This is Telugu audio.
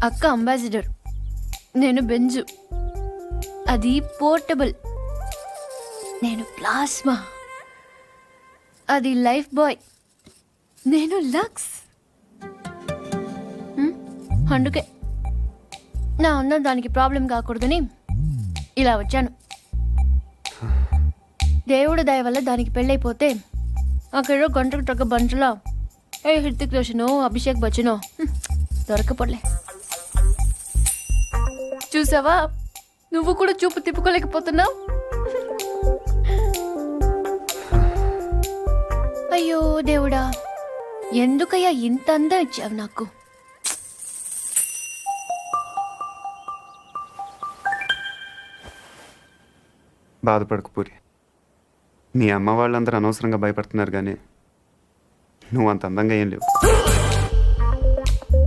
అక్క అంబాసిడర్, నేను బెంజు. అది పోర్టబుల్. నేను ప్లాస్మా. అది లైఫ్ బాయ్. నేను లక్స్. అందుకే నా అందం దానికి ప్రాబ్లం కాకూడదని ఇలా వచ్చాను. దేవుడు దయ వల్ల దానికి పెళ్ళైపోతే అక్కడ గంటకు తగ్గ బంటలో హృతిక్ రోషనో అభిషేక్ బచ్చనో దొరకపోలే. చూసావా, నువ్వు కూడా చూపు తిప్పుకోలేకపోతున్నావు. అయ్యో దేవుడా, ఎందుకయ్యా ఇంత అందం ఇచ్చావు నాకు? బాధపడకు పూరి. మీ అమ్మ వాళ్ళందరూ అనవసరంగా భయపడుతున్నారు, కానీ నువ్వు అంత అందంగా ఏం లేవు.